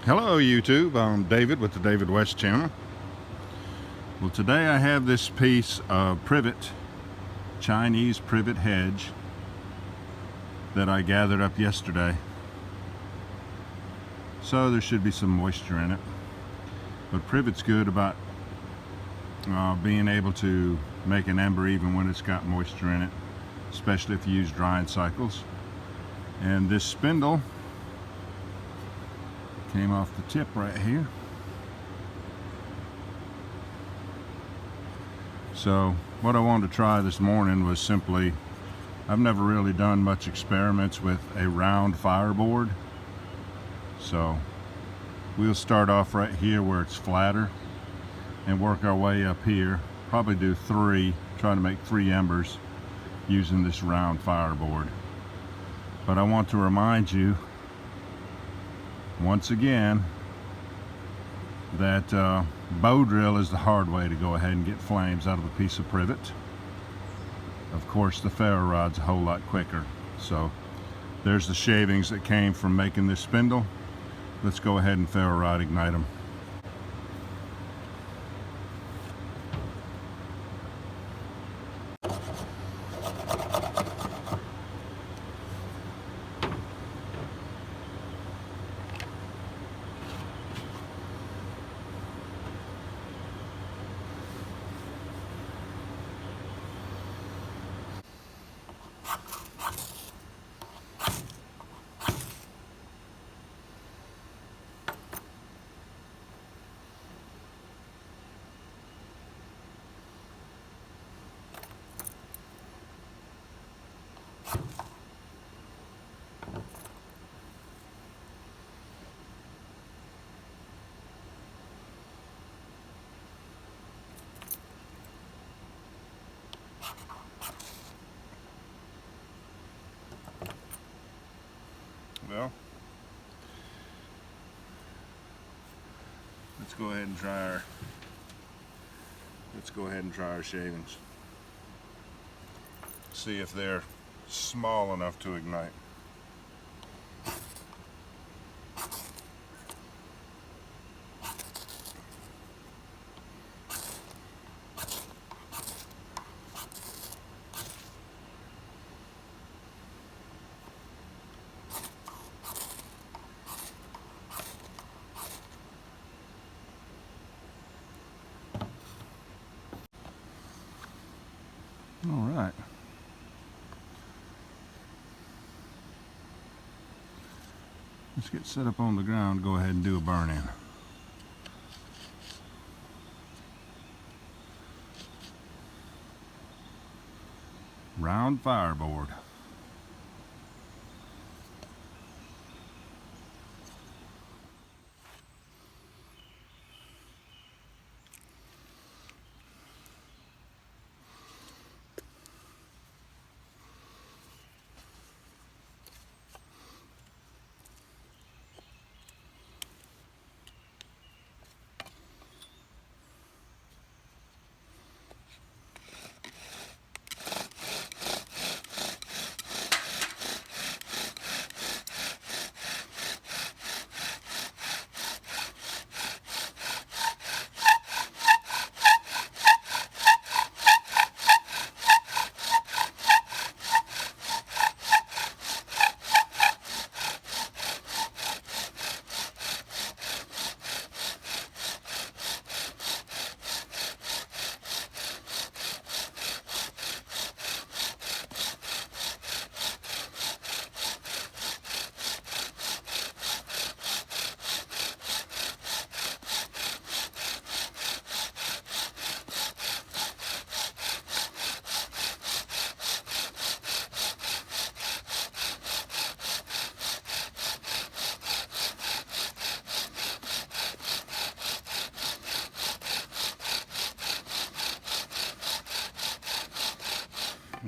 Hello YouTube, I'm David with the David West channel. Well, today I have this piece of privet, Chinese privet hedge that I gathered up yesterday. So there should be some moisture in it. But privet's good about being able to make an ember even when it's got moisture in it, especially if you use drying cycles. And this spindle came off the tip right here. So what I wanted to try this morning was simply, I've never really done much experiments with a round fireboard. So we'll start off right here where it's flatter and work our way up here. Probably do try to make 3 embers using this round fireboard. But I want to remind you once again that bow drill is the hard way to go ahead and get flames out of a piece of privet. Of course, the ferro rod's a whole lot quicker. So there's the shavings that came from making this spindle. Let's go ahead and ferro rod ignite them. Well, let's go ahead and try our shavings. See if they're small enough to ignite. All right. Let's get set up on the ground, go ahead and do a burn in. Round fireboard.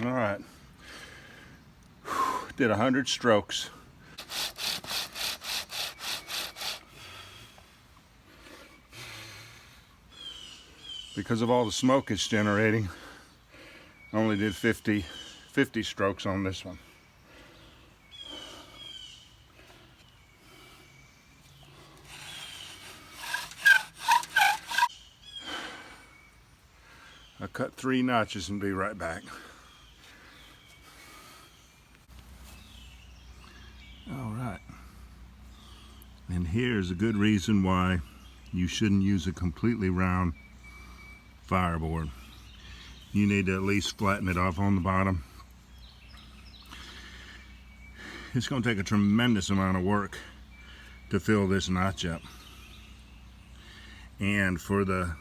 All right, did 100 strokes. Because of all the smoke it's generating, I only did 50 strokes on this one. cut 3 notches and be right back. All right. And here's a good reason why you shouldn't use a completely round fireboard. You need to at least flatten it off on the bottom. It's going to take a tremendous amount of work to fill this notch up. And for the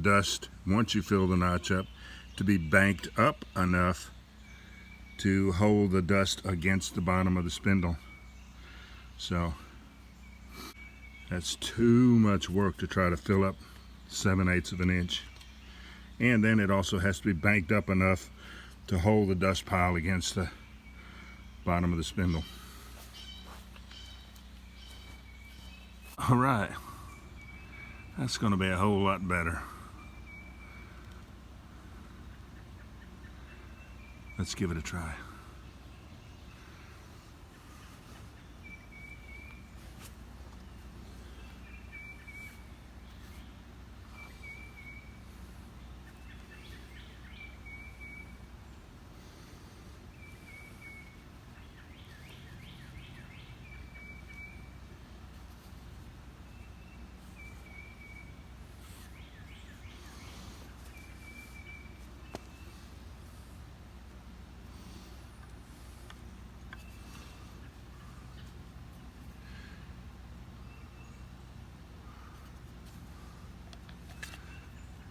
dust, once you fill the notch up, to be banked up enough to hold the dust against the bottom of the spindle. So that's too much work to try to fill up 7/8 of an inch. And then it also has to be banked up enough to hold the dust pile against the bottom of the spindle. All right, that's going to be a whole lot better. Let's give it a try.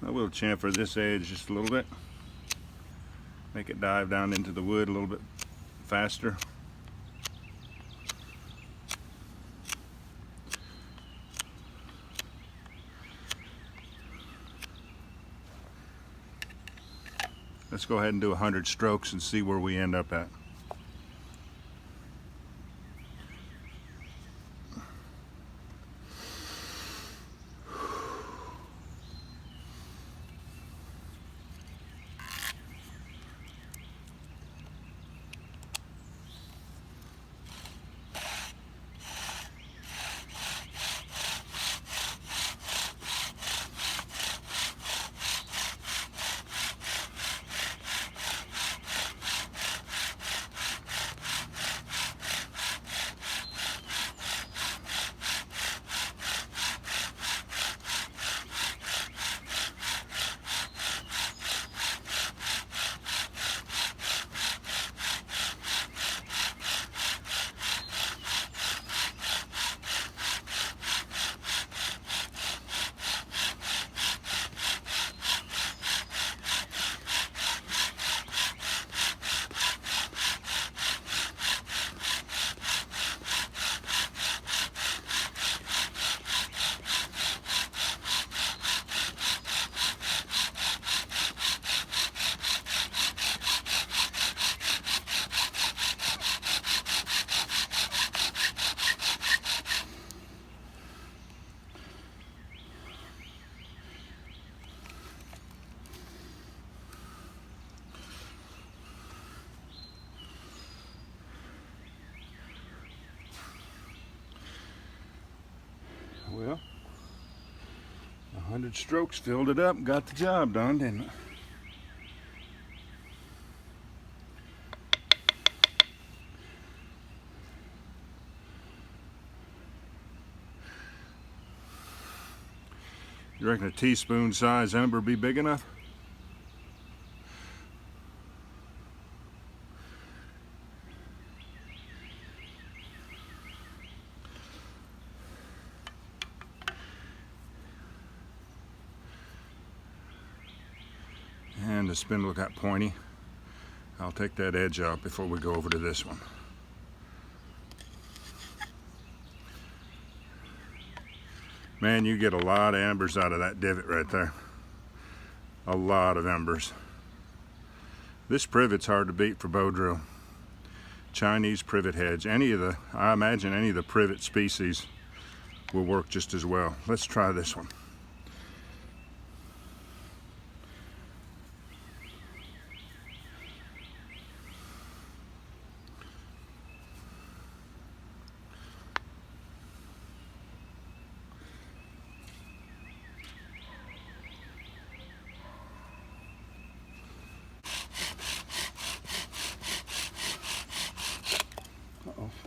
I will chamfer this edge just a little bit, make it dive down into the wood a little bit faster. Let's go ahead and do 100 strokes and see where we end up at. Well, 100 strokes filled it up, got the job done, didn't it? You reckon a teaspoon size ember be big enough? And the spindle got pointy. I'll take that edge out before we go over to this one. Man, you get a lot of embers out of that divot right there. A lot of embers. This privet's hard to beat for bow drill. Chinese privet heads. I imagine any of the privet species will work just as well. Let's try this one.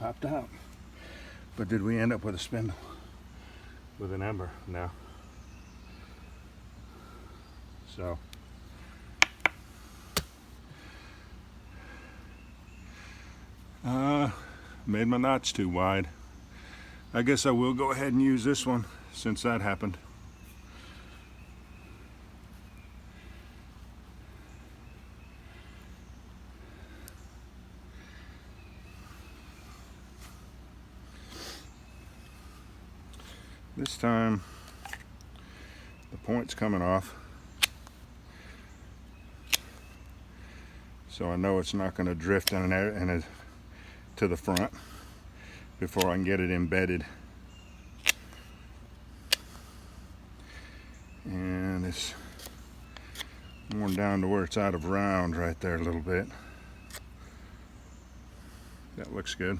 popped out. But did we end up with a spindle? With an ember? No. So made my notch too wide. I guess I will go ahead and use this one since that happened. This time the point's coming off, so I know it's not going to drift to the front before I can get it embedded. And it's worn down to where it's out of round right there a little bit. That looks good.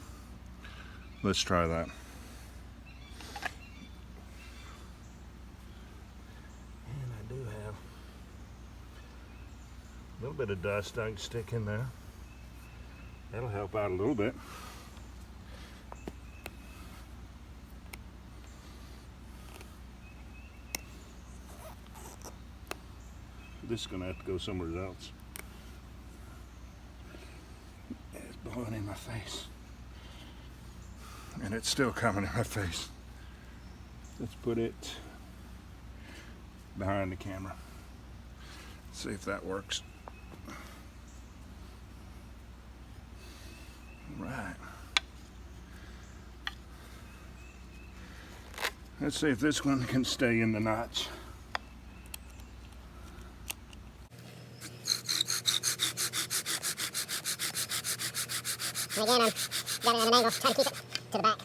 Let's try that. And I do have a little bit of dust I can stick in there. That'll help out a little bit. This is going to have to go somewhere else. It's blowing in my face. And it's still coming in my face. Let's put it behind the camera. See if that works. Right. Let's see if this one can stay in the notch. And again, I've got it at an angle, trying to keep it to the back.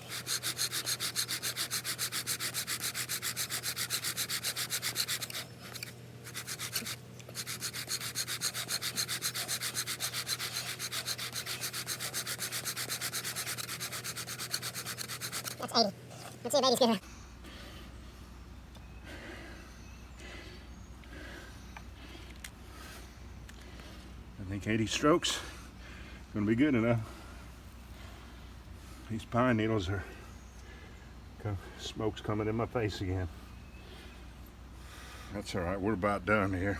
That's 80. Let's see if 80's good. I think 80 strokes gonna be good enough. These pine needles are, smoke's coming in my face again. That's all right, we're about done here.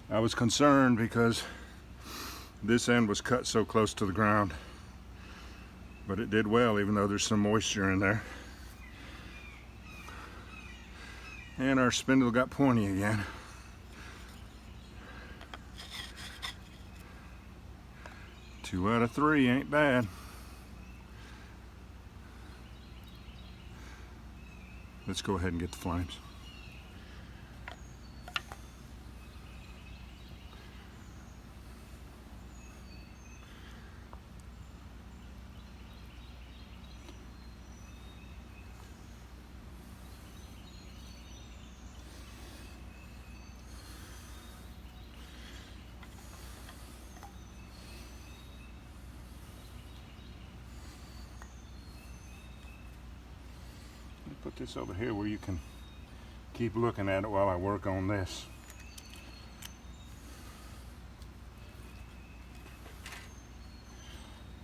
I was concerned because this end was cut so close to the ground, but it did well even though there's some moisture in there. And our spindle got pointy again. Two out of 3 ain't bad. Let's go ahead and get the flames. Put this over here where you can keep looking at it while I work on this.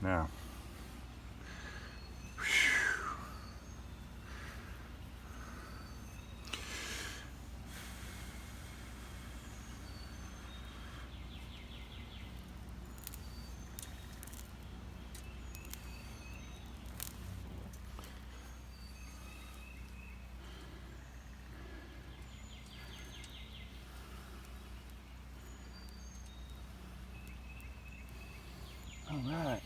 Now, all right,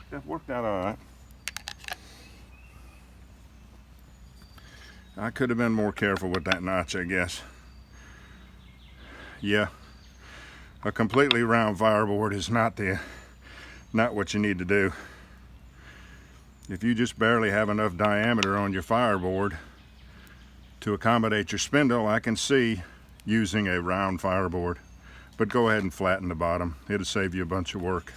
that worked out all right. I could have been more careful with that notch, I guess. Yeah, a completely round fireboard is not what you need to do. If you just barely have enough diameter on your fireboard to accommodate your spindle, I can see using a round fireboard. But go ahead and flatten the bottom. It'll save you a bunch of work.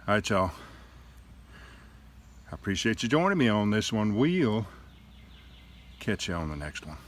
All right, y'all. I appreciate you joining me on this one. We'll catch you on the next one.